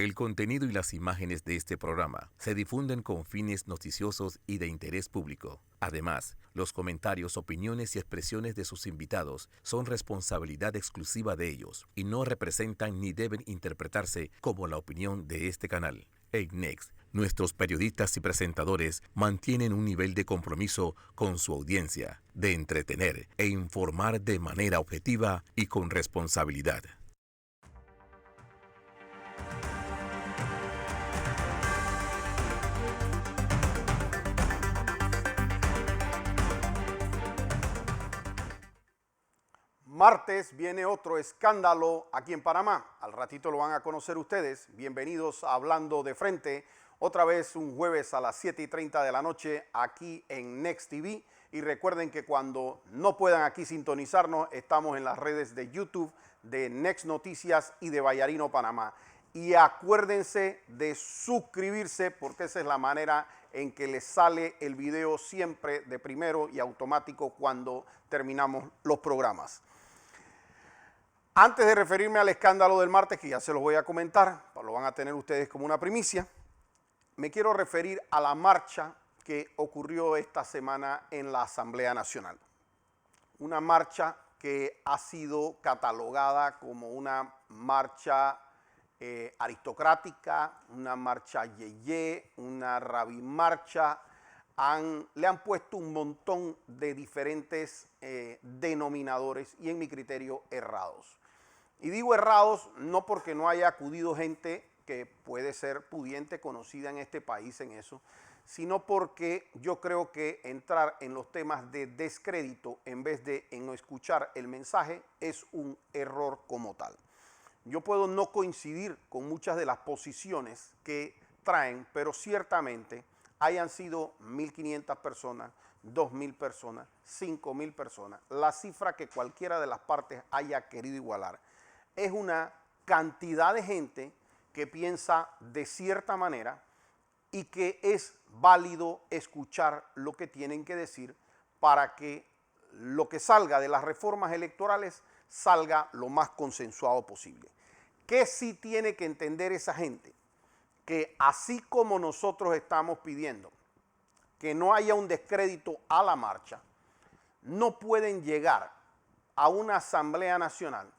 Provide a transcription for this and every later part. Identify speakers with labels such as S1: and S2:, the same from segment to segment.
S1: El contenido y las imágenes de este programa se difunden con fines noticiosos y de interés público. Además, los comentarios, opiniones y expresiones de sus invitados son responsabilidad exclusiva de ellos y no representan ni deben interpretarse como la opinión de este canal. En Next, nuestros periodistas y presentadores mantienen un nivel de compromiso con su audiencia, de entretener e informar de manera objetiva y con responsabilidad.
S2: Martes viene otro escándalo aquí en Panamá. Al ratito lo van a conocer ustedes. Bienvenidos a Hablando de Frente. Otra vez un jueves a las 7:30 de la noche aquí en Next TV. Y recuerden que cuando no puedan aquí sintonizarnos, estamos en las redes de YouTube de Next Noticias y de Vallarino, Panamá. Y acuérdense de suscribirse porque esa es la manera en que les sale el video siempre de primero y automático cuando terminamos los programas. Antes de referirme al escándalo del martes, que ya se los voy a comentar, lo van a tener ustedes como una primicia, me quiero referir a la marcha que ocurrió esta semana en la Asamblea Nacional. Una marcha que ha sido catalogada como una marcha aristocrática, una marcha yeye, una rabimarcha. Le han puesto un montón de diferentes denominadores y en mi criterio errados. Y digo errados no porque no haya acudido gente que puede ser pudiente, conocida en este país en eso, sino porque yo creo que entrar en los temas de descrédito en vez de en escuchar el mensaje es un error como tal. Yo puedo no coincidir con muchas de las posiciones que traen, pero ciertamente hayan sido 1.500 personas, 2.000 personas, 5.000 personas, la cifra que cualquiera de las partes haya querido igualar. Es una cantidad de gente que piensa de cierta manera y que es válido escuchar lo que tienen que decir para que lo que salga de las reformas electorales salga lo más consensuado posible. ¿Qué sí tiene que entender esa gente? Que así como nosotros estamos pidiendo que no haya un descrédito a la marcha, no pueden llegar a una Asamblea Nacional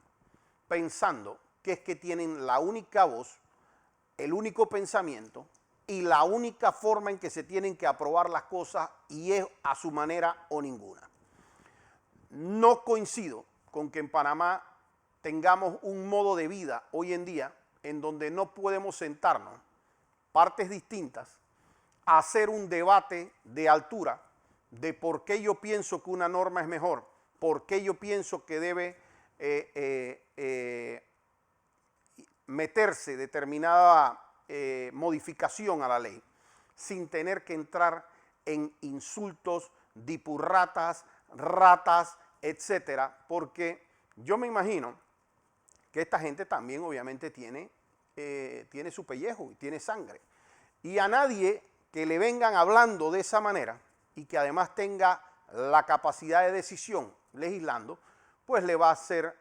S2: pensando que es que tienen la única voz, el único pensamiento y la única forma en que se tienen que aprobar las cosas y es a su manera o ninguna. No coincido con que en Panamá tengamos un modo de vida hoy en día en donde no podemos sentarnos partes distintas a hacer un debate de altura de por qué yo pienso que una norma es mejor, por qué yo pienso que debe meterse determinada modificación a la ley, sin tener que entrar en insultos, dipurratas, ratas, etcétera, porque yo me imagino que esta gente también obviamente tiene su pellejo y tiene sangre. Y a nadie que le vengan hablando de esa manera y que además tenga la capacidad de decisión legislando, pues le va a ser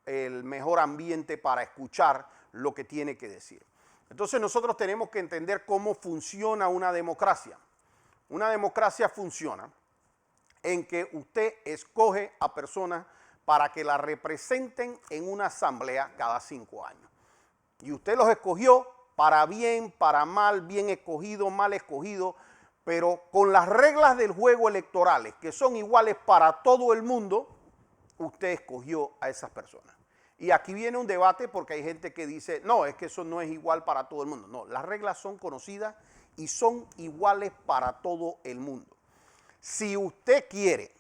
S2: el mejor ambiente para escuchar lo que tiene que decir. Entonces nosotros tenemos que entender cómo funciona una democracia. Una democracia funciona en que usted escoge a personas para que la representen en una asamblea cada 5 años. Y usted los escogió para bien, para mal, bien escogido, mal escogido, pero con las reglas del juego electorales, que son iguales para todo el mundo, usted escogió a esas personas. Y aquí viene un debate porque hay gente que dice, no, es que eso no es igual para todo el mundo. No, las reglas son conocidas y son iguales para todo el mundo. Si usted quiere,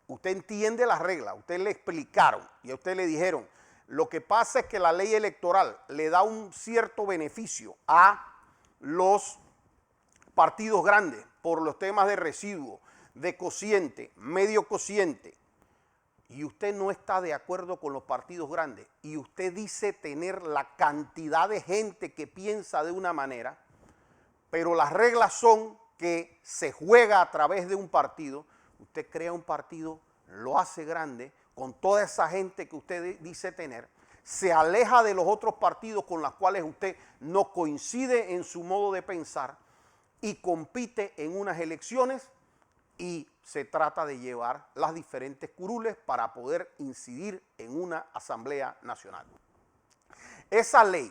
S2: usted entiende las reglas, usted le explicaron y a usted le dijeron, lo que pasa es que la ley electoral le da un cierto beneficio a los partidos grandes por los temas de residuo, de cociente, medio cociente, y usted no está de acuerdo con los partidos grandes y usted dice tener la cantidad de gente que piensa de una manera, pero las reglas son que se juega a través de un partido, usted crea un partido, lo hace grande, con toda esa gente que usted dice tener, se aleja de los otros partidos con los cuales usted no coincide en su modo de pensar y compite en unas elecciones y se trata de llevar las diferentes curules para poder incidir en una Asamblea Nacional. Esa ley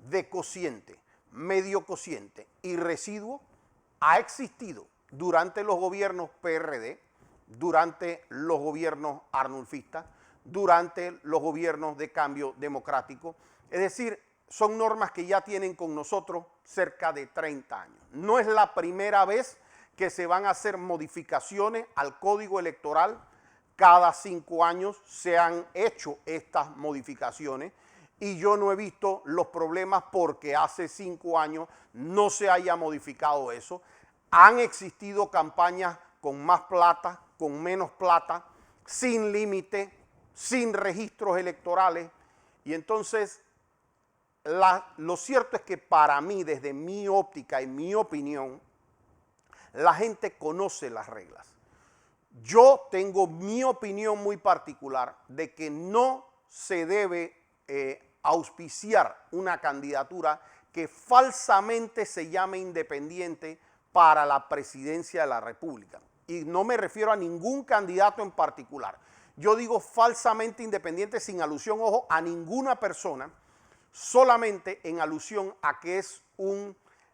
S2: de cociente, medio cociente y residuo ha existido durante los gobiernos PRD, durante los gobiernos arnulfistas, durante los gobiernos de cambio democrático. Es decir, son normas que ya tienen con nosotros cerca de 30 años. No es la primera vez que se van a hacer modificaciones al Código Electoral. Cada 5 años se han hecho estas modificaciones y yo no he visto los problemas porque hace 5 años no se haya modificado eso. Han existido campañas con más plata, con menos plata, sin límite, sin registros electorales. Y entonces, lo cierto es que para mí, desde mi óptica y mi opinión, la gente conoce las reglas. Yo tengo mi opinión muy particular de que no se debe auspiciar una candidatura que falsamente se llame independiente para la presidencia de la República. Y no me refiero a ningún candidato en particular. Yo digo falsamente independiente sin alusión, ojo, a ninguna persona, solamente en alusión a que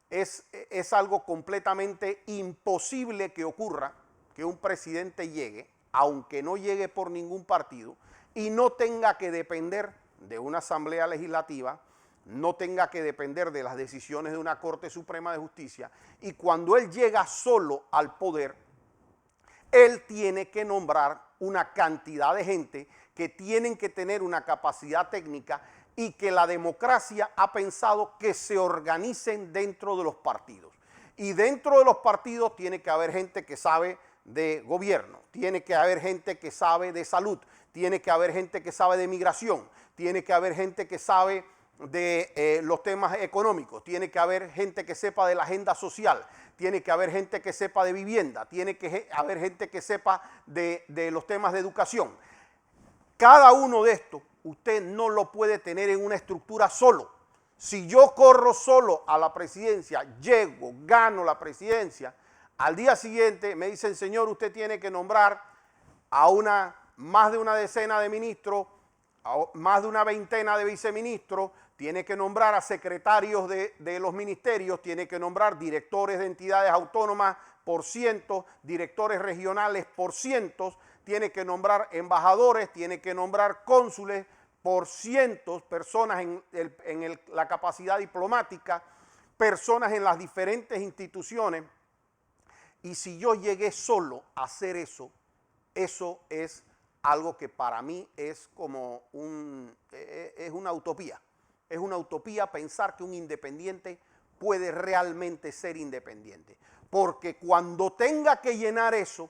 S2: es algo completamente imposible que ocurra, que un presidente llegue, aunque no llegue por ningún partido, y no tenga que depender de una asamblea legislativa, no tenga que depender de las decisiones de una Corte Suprema de Justicia, y cuando él llega solo al poder, él tiene que nombrar una cantidad de gente que tienen que tener una capacidad técnica y que la democracia ha pensado que se organicen dentro de los partidos. Y dentro de los partidos tiene que haber gente que sabe de gobierno, tiene que haber gente que sabe de salud, tiene que haber gente que sabe de migración, tiene que haber gente que sabe de los temas económicos, tiene que haber gente que sepa de la agenda social, tiene que haber gente que sepa de vivienda, tiene que haber gente que sepa de los temas de educación. Cada uno de estos usted no lo puede tener en una estructura solo. Si yo corro solo a la presidencia, llego, gano la presidencia, al día siguiente me dicen, señor, usted tiene que nombrar a más de una decena de ministros, a más de una veintena de viceministros, tiene que nombrar a secretarios de los ministerios, tiene que nombrar directores de entidades autónomas por cientos, directores regionales por cientos, tiene que nombrar embajadores, tiene que nombrar cónsules por cientos, personas en la capacidad diplomática, personas en las diferentes instituciones. Y si yo llegué solo a hacer eso, eso es algo que para mí es como es una utopía. Es una utopía pensar que un independiente puede realmente ser independiente. Porque cuando tenga que llenar eso,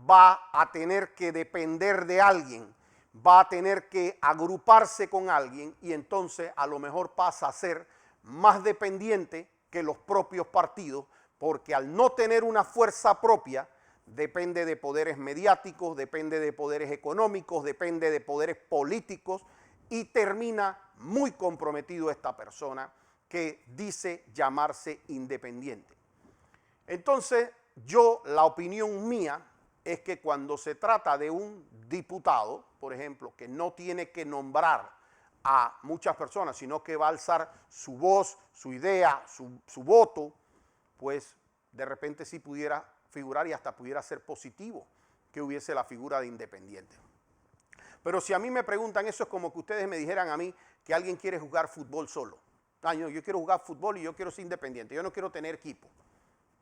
S2: va a tener que depender de alguien, va a tener que agruparse con alguien y entonces a lo mejor pasa a ser más dependiente que los propios partidos, porque al no tener una fuerza propia, depende de poderes mediáticos, depende de poderes económicos, depende de poderes políticos y termina muy comprometido esta persona que dice llamarse independiente. Entonces, la opinión mía es que cuando se trata de un diputado, por ejemplo, que no tiene que nombrar a muchas personas, sino que va a alzar su voz, su idea, su voto, pues de repente sí pudiera figurar y hasta pudiera ser positivo que hubiese la figura de independiente. Pero si a mí me preguntan, eso es como que ustedes me dijeran a mí que alguien quiere jugar fútbol solo. Yo quiero jugar fútbol y yo quiero ser independiente, yo no quiero tener equipo.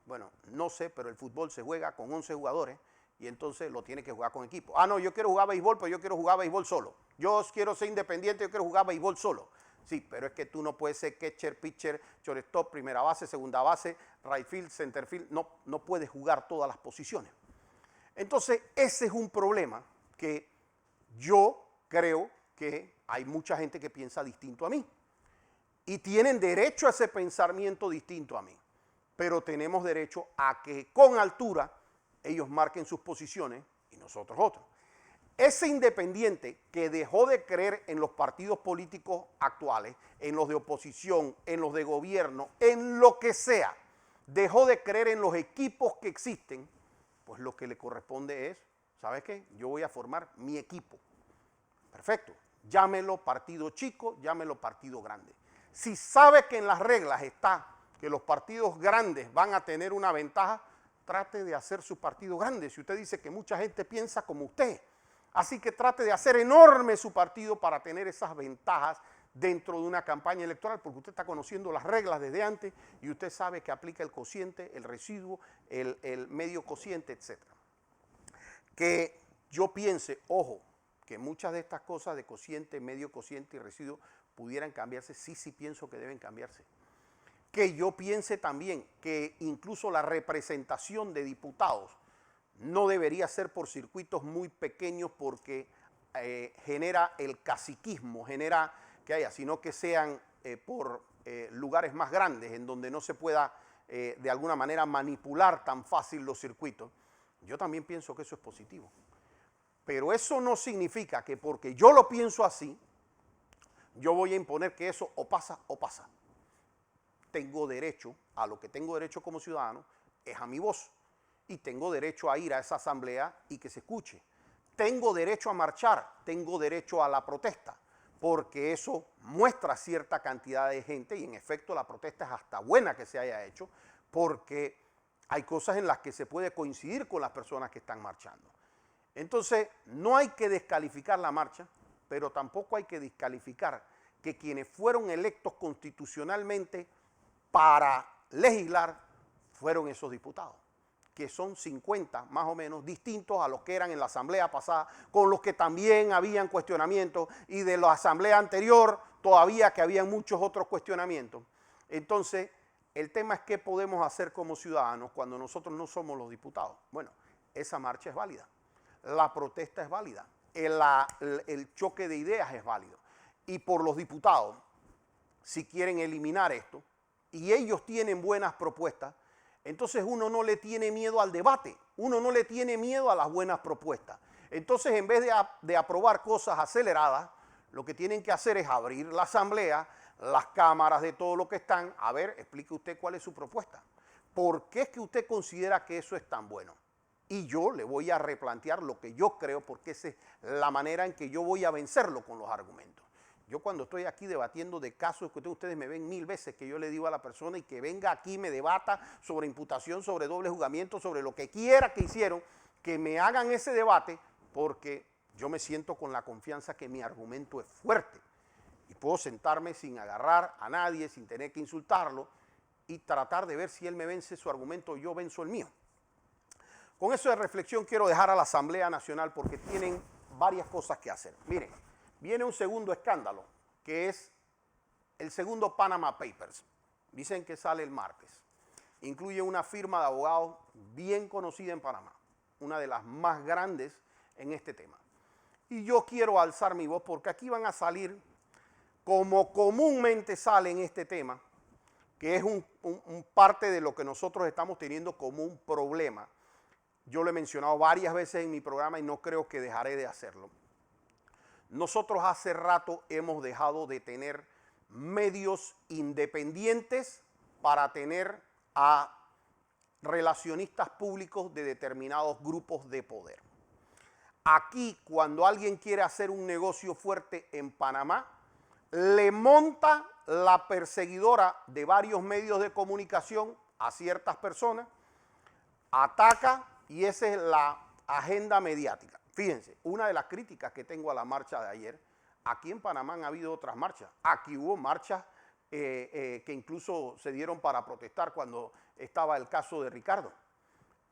S2: Bueno, no sé, pero el fútbol se juega con 11 jugadores y entonces lo tiene que jugar con equipo. No, yo quiero jugar béisbol, pero yo quiero jugar béisbol solo. Yo quiero ser independiente, yo quiero jugar béisbol solo. Sí, pero es que tú no puedes ser catcher, pitcher, shortstop, primera base, segunda base, right field, center field. No puedes jugar todas las posiciones. Entonces, ese es un problema que yo creo que hay mucha gente que piensa distinto a mí. Y tienen derecho a ese pensamiento distinto a mí. Pero tenemos derecho a que con altura ellos marquen sus posiciones y nosotros otros. Ese independiente que dejó de creer en los partidos políticos actuales, en los de oposición, en los de gobierno, en lo que sea, dejó de creer en los equipos que existen, pues lo que le corresponde es, ¿sabes qué? Yo voy a formar mi equipo. Perfecto. Llámelo partido chico, llámelo partido grande. Si sabe que en las reglas está que los partidos grandes van a tener una ventaja, trate de hacer su partido grande. Si usted dice que mucha gente piensa como usted, así que trate de hacer enorme su partido para tener esas ventajas dentro de una campaña electoral, porque usted está conociendo las reglas desde antes y usted sabe que aplica el cociente, el residuo, el medio cociente, etc. Que yo piense, ojo, que muchas de estas cosas de cociente, medio cociente y residuo pudieran cambiarse, sí pienso que deben cambiarse. Que yo piense también que incluso la representación de diputados no debería ser por circuitos muy pequeños porque genera el caciquismo, genera que haya, sino que sean por lugares más grandes en donde no se pueda de alguna manera manipular tan fácil los circuitos. Yo también pienso que eso es positivo. Pero eso no significa que porque yo lo pienso así, yo voy a imponer que eso o pasa o pasa. Tengo derecho, a lo que tengo derecho como ciudadano, es a mi voz. Y tengo derecho a ir a esa asamblea y que se escuche. Tengo derecho a marchar, tengo derecho a la protesta, porque eso muestra cierta cantidad de gente y en efecto la protesta es hasta buena que se haya hecho, porque hay cosas en las que se puede coincidir con las personas que están marchando. Entonces, no hay que descalificar la marcha, pero tampoco hay que descalificar que quienes fueron electos constitucionalmente para legislar fueron esos diputados, que son 50 más o menos, distintos a los que eran en la asamblea pasada, con los que también habían cuestionamientos, y de la asamblea anterior todavía que habían muchos otros cuestionamientos. Entonces, el tema es qué podemos hacer como ciudadanos cuando nosotros no somos los diputados. Bueno, esa marcha es válida. La protesta es válida, el choque de ideas es válido. Y por los diputados, si quieren eliminar esto, y ellos tienen buenas propuestas, entonces uno no le tiene miedo al debate, uno no le tiene miedo a las buenas propuestas. Entonces, en vez de aprobar cosas aceleradas, lo que tienen que hacer es abrir la asamblea, las cámaras de todo lo que están. A ver, explique usted cuál es su propuesta. ¿Por qué es que usted considera que eso es tan bueno? Y yo le voy a replantear lo que yo creo, porque esa es la manera en que yo voy a vencerlo con los argumentos. Yo cuando estoy aquí debatiendo de casos que ustedes me ven 1000 veces que yo le digo a la persona y que venga aquí y me debata sobre imputación, sobre doble juzgamiento, sobre lo que quiera que hicieron, que me hagan ese debate, porque yo me siento con la confianza que mi argumento es fuerte y puedo sentarme sin agarrar a nadie, sin tener que insultarlo y tratar de ver si él me vence su argumento o yo venzo el mío. Con eso de reflexión quiero dejar a la Asamblea Nacional porque tienen varias cosas que hacer. Miren, viene un segundo escándalo, que es el segundo Panama Papers. Dicen que sale el martes. Incluye una firma de abogados bien conocida en Panamá, una de las más grandes en este tema. Y yo quiero alzar mi voz porque aquí van a salir, como comúnmente sale en este tema, que es un parte de lo que nosotros estamos teniendo como un problema. Yo lo he mencionado varias veces en mi programa y no creo que dejaré de hacerlo. Nosotros hace rato hemos dejado de tener medios independientes para tener a relacionistas públicos de determinados grupos de poder. Aquí, cuando alguien quiere hacer un negocio fuerte en Panamá, le monta la perseguidora de varios medios de comunicación a ciertas personas, ataca. Y esa es la agenda mediática. Fíjense, una de las críticas que tengo a la marcha de ayer, aquí en Panamá han habido otras marchas. Aquí hubo marchas que incluso se dieron para protestar cuando estaba el caso de Ricardo.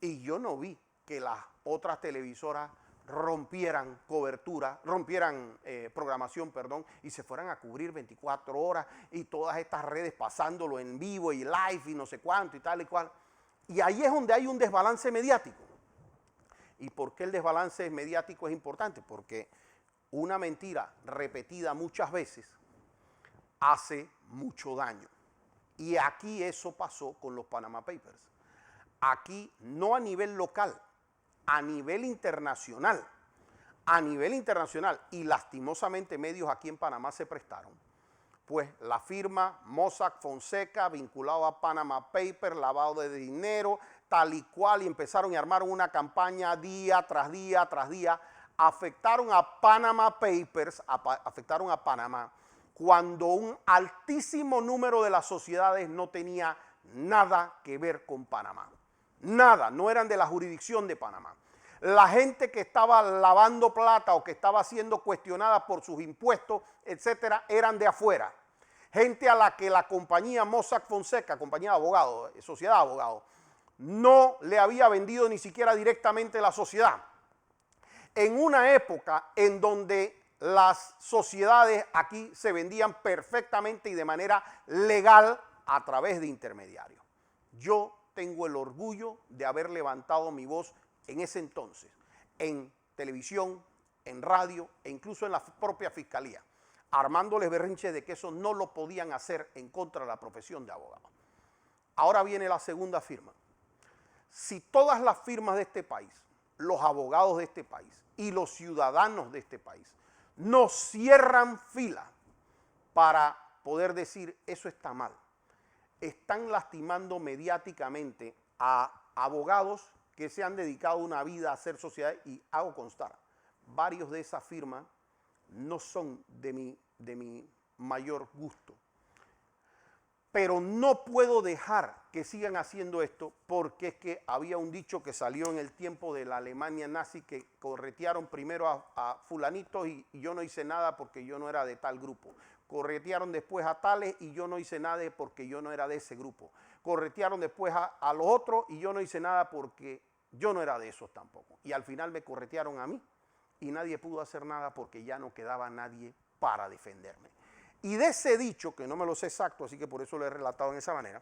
S2: Y yo no vi que las otras televisoras rompieran cobertura, programación, y se fueran a cubrir 24 horas y todas estas redes pasándolo en vivo y live y no sé cuánto y tal y cual. Y ahí es donde hay un desbalance mediático. ¿Y por qué el desbalance mediático es importante? Porque una mentira repetida muchas veces hace mucho daño. Y aquí eso pasó con los Panama Papers. Aquí, no a nivel local, a nivel internacional, a nivel internacional y lastimosamente medios aquí en Panamá se prestaron, pues la firma Mossack Fonseca vinculado a Panama Papers, lavado de dinero, tal y cual, y empezaron y armaron una campaña día tras día tras día, afectaron a Panama Papers, afectaron a Panamá, cuando un altísimo número de las sociedades no tenía nada que ver con Panamá. Nada, no eran de la jurisdicción de Panamá. La gente que estaba lavando plata o que estaba siendo cuestionada por sus impuestos, etcétera, eran de afuera. Gente a la que la compañía Mossack Fonseca, compañía de abogados, sociedad de abogados, no le había vendido ni siquiera directamente la sociedad. En una época en donde las sociedades aquí se vendían perfectamente y de manera legal a través de intermediarios. Yo tengo el orgullo de haber levantado mi voz en ese entonces, en televisión, en radio e incluso en la propia fiscalía, armándoles berrinches de que eso no lo podían hacer en contra de la profesión de abogado. Ahora viene la segunda firma. Si todas las firmas de este país, los abogados de este país y los ciudadanos de este país no cierran fila para poder decir eso está mal, están lastimando mediáticamente a abogados que se han dedicado una vida a hacer sociedad, y hago constar, varios de esas firmas no son de mi mayor gusto. Pero no puedo dejar que sigan haciendo esto porque es que había un dicho que salió en el tiempo de la Alemania nazi que corretearon primero a fulanitos y yo no hice nada porque yo no era de tal grupo. Corretearon después a tales y yo no hice nada porque yo no era de ese grupo. Corretearon después a los otros y yo no hice nada porque yo no era de esos tampoco. Y al final me corretearon a mí y nadie pudo hacer nada porque ya no quedaba nadie para defenderme. Y de ese dicho, que no me lo sé exacto, así que por eso lo he relatado en esa manera,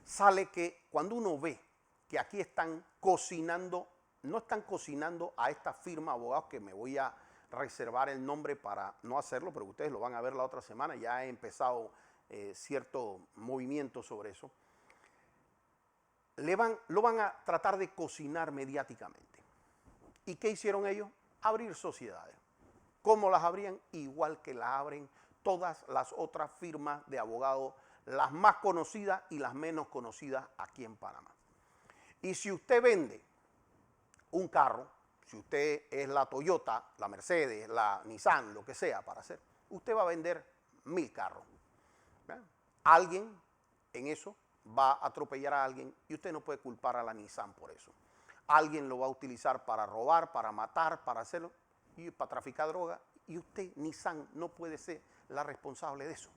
S2: sale que cuando uno ve que aquí están cocinando, no están cocinando a esta firma de abogados, que me voy a reservar el nombre para no hacerlo, pero ustedes lo van a ver la otra semana, ya he empezado cierto movimiento sobre eso, lo van a tratar de cocinar mediáticamente. ¿Y qué hicieron ellos? Abrir sociedades. ¿Cómo las abrían? Igual que las abren todas las otras firmas de abogados, las más conocidas y las menos conocidas aquí en Panamá. Y si usted vende un carro, si usted es la Toyota, la Mercedes, la Nissan, lo que sea para hacer, usted va a vender 1000 carros. ¿Verdad? Alguien en eso va a atropellar a alguien y usted no puede culpar a la Nissan por eso. Alguien lo va a utilizar para robar, para matar, para hacerlo, y para traficar droga, y usted, Nissan, no puede ser la responsable de eso.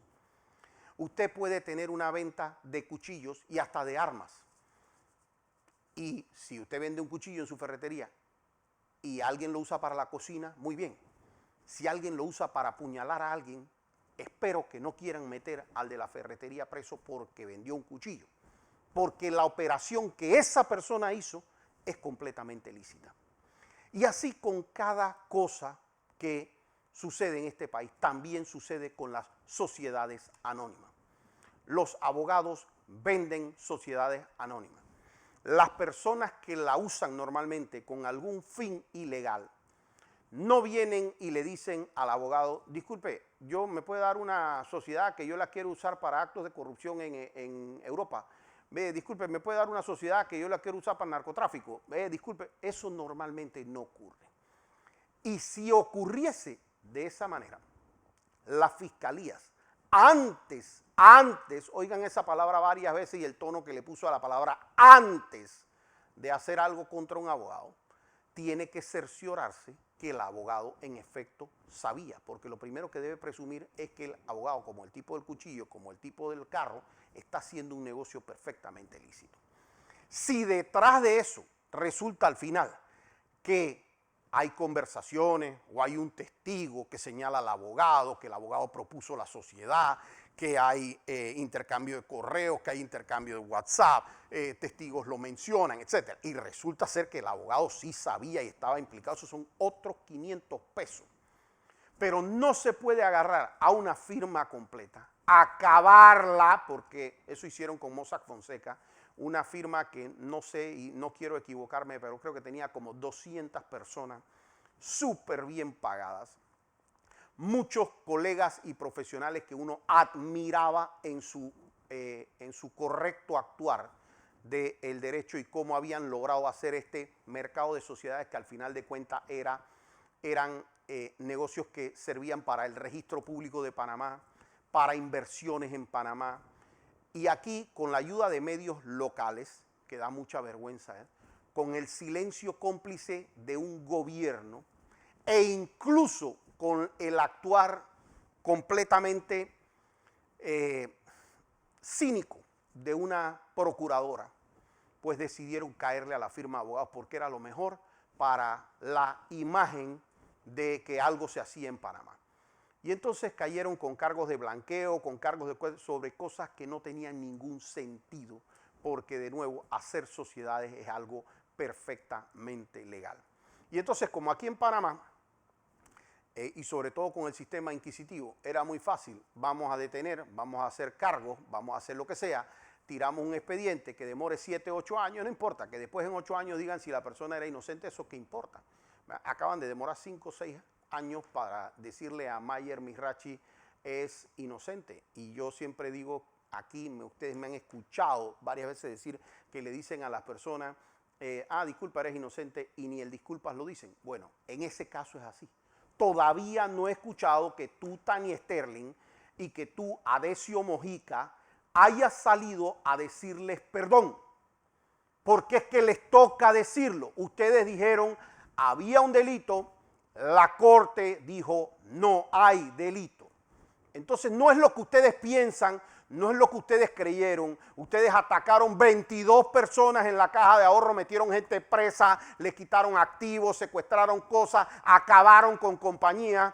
S2: Usted puede tener una venta de cuchillos y hasta de armas. Y si usted vende un cuchillo en su ferretería y alguien lo usa para la cocina, muy bien. Si alguien lo usa para apuñalar a alguien, espero que no quieran meter al de la ferretería preso porque vendió un cuchillo. Porque la operación que esa persona hizo es completamente lícita. Y así con cada cosa que sucede en este país, también sucede con las sociedades anónimas. Los abogados venden sociedades anónimas. Las personas que la usan normalmente con algún fin ilegal no vienen y le dicen al abogado, disculpe, yo me puede dar una sociedad que yo la quiero usar para actos de corrupción en Europa. Disculpe, me puede dar una sociedad que yo la quiero usar para narcotráfico. Disculpe, eso normalmente no ocurre. Y si ocurriese de esa manera, las fiscalías, antes, oigan esa palabra varias veces y el tono que le puso a la palabra antes de hacer algo contra un abogado, tiene que cerciorarse que el abogado en efecto sabía, porque lo primero que debe presumir es que el abogado, como el tipo del cuchillo, como el tipo del carro, está haciendo un negocio perfectamente lícito. Si detrás de eso resulta al final que hay conversaciones o hay un testigo que señala al abogado, que el abogado propuso la sociedad, que hay intercambio de correos, que hay intercambio de WhatsApp, testigos lo mencionan, etc. Y resulta ser que el abogado sí sabía y estaba implicado, esos son otros 500 pesos. Pero no se puede agarrar a una firma completa, acabarla, porque eso hicieron con Mossack Fonseca, una firma que no sé y no quiero equivocarme, pero creo que tenía como 200 personas súper bien pagadas. Muchos colegas y profesionales que uno admiraba en su correcto actuar del derecho y cómo habían logrado hacer este mercado de sociedades que al final de cuentas eran negocios que servían para el registro público de Panamá, para inversiones en Panamá. Y aquí, con la ayuda de medios locales, que da mucha vergüenza, con el silencio cómplice de un gobierno e incluso con el actuar completamente cínico de una procuradora, pues decidieron caerle a la firma de abogados porque era lo mejor para la imagen de que algo se hacía en Panamá. Y entonces cayeron con cargos de blanqueo, con cargos sobre cosas que no tenían ningún sentido, porque de nuevo hacer sociedades es algo perfectamente legal. Y entonces, como aquí en Panamá, y sobre todo con el sistema inquisitivo, era muy fácil, vamos a detener, vamos a hacer cargos, vamos a hacer lo que sea, tiramos un expediente que demore 7, 8 años, no importa, que después en 8 años digan si la persona era inocente, eso qué importa. Acaban de demorar 5 o 6 años para decirle a Mayer Mizrachi es inocente. Y yo siempre digo, aquí ustedes me han escuchado varias veces decir que le dicen a las personas, disculpa, eres inocente, y ni el disculpas lo dicen. Bueno, en ese caso es así. Todavía no he escuchado que tú, Tania Sterling, y que tú, Adesio Mojica, hayas salido a decirles perdón. Porque es que les toca decirlo. Ustedes dijeron, había un delito, la corte dijo, no hay delito. Entonces no es lo que ustedes piensan, no es lo que ustedes creyeron. Ustedes atacaron 22 personas en la caja de ahorro, metieron gente presa, le quitaron activos, secuestraron cosas, acabaron con compañía.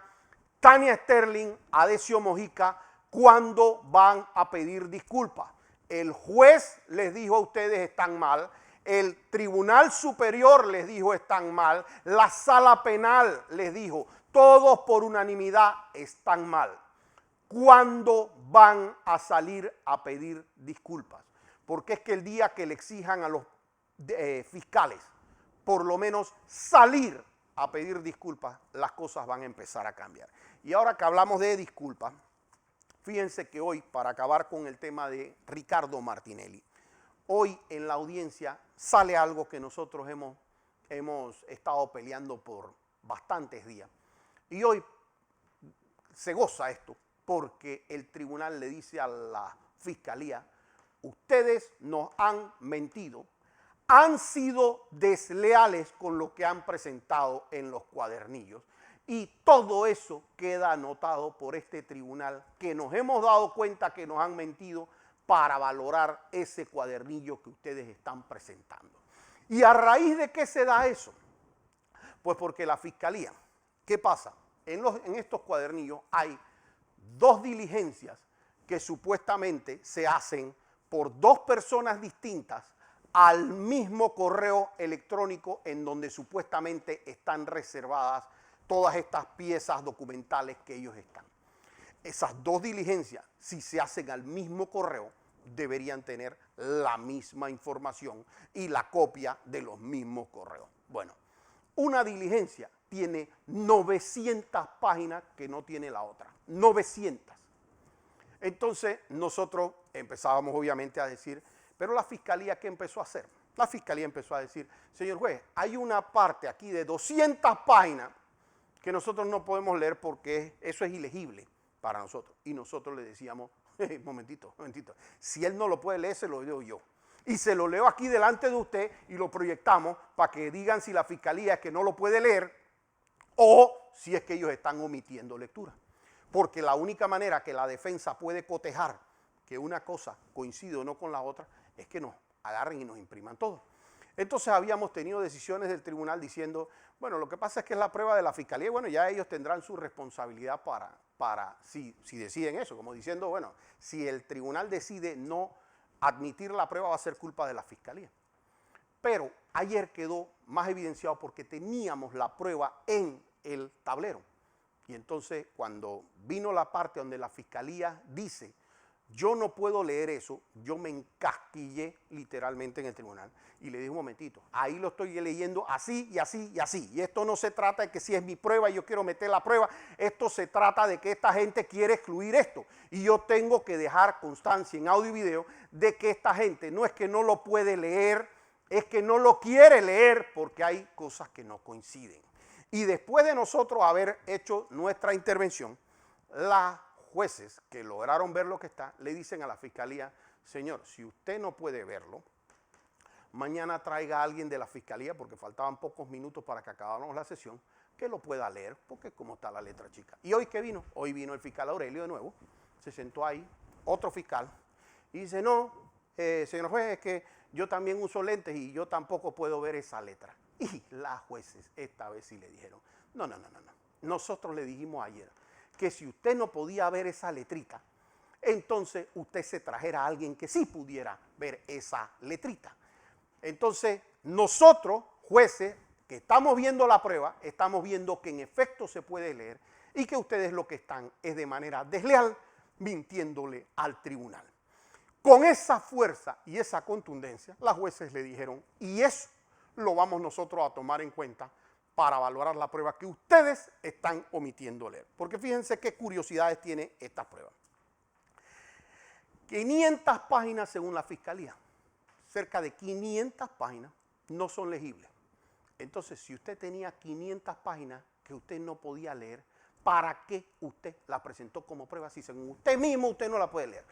S2: Tania Sterling, Adesio Mojica, ¿cuándo van a pedir disculpas? El juez les dijo a ustedes están mal. El Tribunal Superior les dijo están mal, la Sala Penal les dijo, todos por unanimidad están mal. ¿Cuándo van a salir a pedir disculpas? Porque es que el día que le exijan a los fiscales por lo menos salir a pedir disculpas, las cosas van a empezar a cambiar. Y ahora que hablamos de disculpas, fíjense que hoy, para acabar con el tema de Ricardo Martinelli, hoy en la audiencia sale algo que nosotros hemos estado peleando por bastantes días. Y hoy se goza esto porque el tribunal le dice a la fiscalía, ustedes nos han mentido, han sido desleales con lo que han presentado en los cuadernillos. Y todo eso queda anotado por este tribunal que nos hemos dado cuenta que nos han mentido para valorar ese cuadernillo que ustedes están presentando. ¿Y a raíz de qué se da eso? Pues porque la fiscalía, ¿qué pasa? En estos cuadernillos hay 2 diligencias que supuestamente se hacen por 2 personas distintas al mismo correo electrónico en donde supuestamente están reservadas todas estas piezas documentales que ellos están. Esas 2 diligencias, si se hacen al mismo correo, deberían tener la misma información y la copia de los mismos correos. Bueno, una diligencia tiene 900 páginas que no tiene la otra. 900. Entonces nosotros empezábamos obviamente a decir, pero la fiscalía, ¿qué empezó a hacer? La fiscalía empezó a decir, señor juez, hay una parte aquí de 200 páginas que nosotros no podemos leer porque eso es ilegible para nosotros. Y nosotros le decíamos, momentito, si él no lo puede leer, se lo leo yo. Y se lo leo aquí delante de usted y lo proyectamos para que digan si la fiscalía es que no lo puede leer o si es que ellos están omitiendo lectura. Porque la única manera que la defensa puede cotejar que una cosa coincide o no con la otra es que nos agarren y nos impriman todo. Entonces habíamos tenido decisiones del tribunal diciendo, bueno, lo que pasa es que es la prueba de la fiscalía, bueno, ya ellos tendrán su responsabilidad para si deciden eso, como diciendo, bueno, si el tribunal decide no admitir la prueba va a ser culpa de la fiscalía. Pero ayer quedó más evidenciado porque teníamos la prueba en el tablero. Y entonces cuando vino la parte donde la fiscalía dice, Yo no puedo leer eso. Yo me encasquillé literalmente en el tribunal y le dije un momentito, ahí lo estoy leyendo así y así y así. Y esto no se trata de que si es mi prueba y yo quiero meter la prueba. Esto se trata de que esta gente quiere excluir esto. Y yo tengo que dejar constancia en audio y video de que esta gente no es que no lo puede leer, es que no lo quiere leer porque hay cosas que no coinciden. Y después de nosotros haber hecho nuestra intervención, las jueces que lograron ver lo que está, le dicen a la fiscalía, señor, si usted no puede verlo, mañana traiga a alguien de la fiscalía, porque faltaban pocos minutos para que acabáramos la sesión, que lo pueda leer, porque como está la letra chica. ¿Y hoy qué vino? Hoy vino el fiscal Aurelio de nuevo, se sentó ahí, otro fiscal, y dice, no, señor juez, es que yo también uso lentes y yo tampoco puedo ver esa letra. Y las jueces esta vez sí le dijeron, no. Nosotros le dijimos ayer que si usted no podía ver esa letrita, entonces usted se trajera a alguien que sí pudiera ver esa letrita. Entonces, nosotros, jueces, que estamos viendo la prueba, estamos viendo que en efecto se puede leer y que ustedes lo que están es de manera desleal mintiéndole al tribunal. Con esa fuerza y esa contundencia, las jueces le dijeron, y eso lo vamos nosotros a tomar en cuenta para valorar la prueba que ustedes están omitiendo leer. Porque fíjense qué curiosidades tiene esta prueba. 500 páginas según la fiscalía. Cerca de 500 páginas no son legibles. Entonces, si usted tenía 500 páginas que usted no podía leer, ¿para qué usted la presentó como prueba si según usted mismo usted no la puede leer?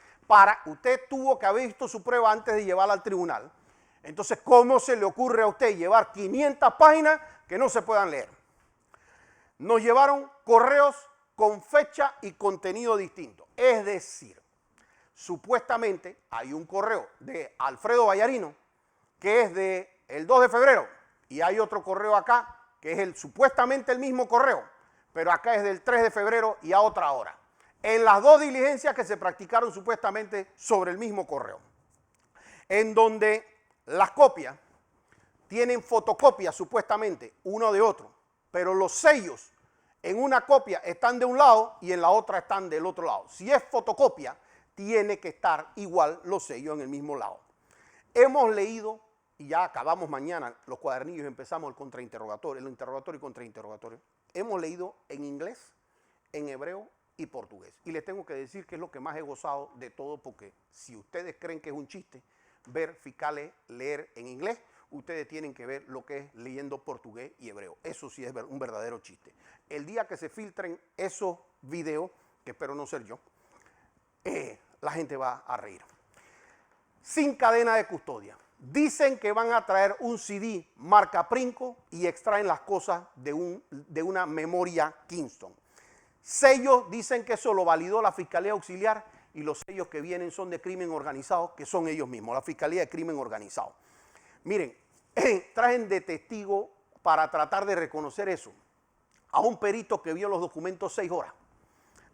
S2: Usted tuvo que haber visto su prueba antes de llevarla al tribunal. Entonces, ¿cómo se le ocurre a usted llevar 500 páginas que no se puedan leer? Nos llevaron correos con fecha y contenido distinto. Es decir, supuestamente hay un correo de Alfredo Vallarino que es del 2 de febrero y hay otro correo acá que es supuestamente el mismo correo, pero acá es del 3 de febrero y a otra hora. En las dos diligencias que se practicaron supuestamente sobre el mismo correo, en donde las copias tienen fotocopias supuestamente uno de otro, pero los sellos en una copia están de un lado y en la otra están del otro lado. Si es fotocopia, tiene que estar igual los sellos en el mismo lado. Hemos leído, y ya acabamos mañana los cuadernillos y empezamos el contrainterrogatorio, el interrogatorio y contrainterrogatorio. Hemos leído en inglés, en hebreo y portugués. Y les tengo que decir que es lo que más he gozado de todo, porque si ustedes creen que es un chiste ver fiscales leer en inglés, ustedes tienen que ver lo que es leyendo portugués y hebreo. Eso sí es un verdadero chiste. El día que se filtren esos videos, que espero no ser yo, la gente va a reír. Sin cadena de custodia. Dicen que van a traer un CD marca Princo y extraen las cosas de una memoria Kingston. Sellos, dicen que eso lo validó la Fiscalía Auxiliar y los sellos que vienen son de crimen organizado, que son ellos mismos, la Fiscalía de Crimen Organizado. Miren, traen de testigo para tratar de reconocer eso a un perito que vio los documentos 6 horas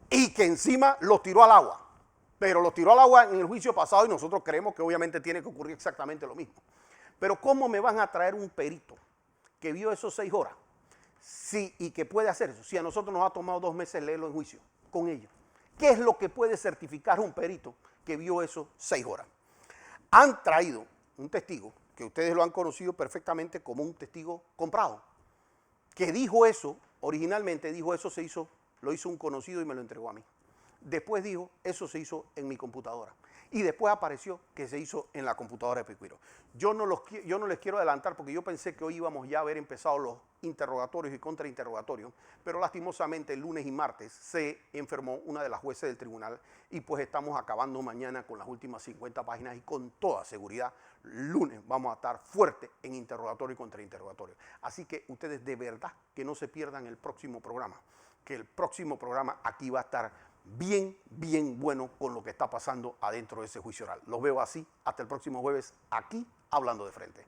S2: y que encima los tiró al agua. Pero los tiró al agua en el juicio pasado y nosotros creemos que obviamente tiene que ocurrir exactamente lo mismo. Pero ¿cómo me van a traer un perito que vio esos 6 horas? Sí, y que puede hacer eso. Si a nosotros nos ha tomado 2 meses leerlo en juicio con ellos. ¿Qué es lo que puede certificar un perito que vio esos 6 horas? Han traído un testigo, que ustedes lo han conocido perfectamente como un testigo comprado, que dijo eso, originalmente dijo eso lo hizo un conocido y me lo entregó a mí. Después dijo, eso se hizo en mi computadora. Y después apareció que se hizo en la computadora de Picuiro. Yo no les quiero adelantar porque yo pensé que hoy íbamos ya a haber empezado los interrogatorios y contrainterrogatorios, pero lastimosamente el lunes y martes se enfermó una de las jueces del tribunal y pues estamos acabando mañana con las últimas 50 páginas y con toda seguridad lunes vamos a estar fuertes en interrogatorio y contrainterrogatorio. Así que ustedes de verdad que no se pierdan el próximo programa, que el próximo programa aquí va a estar bien bueno con lo que está pasando adentro de ese juicio oral. Los veo así, hasta el próximo jueves, aquí, Hablando de Frente.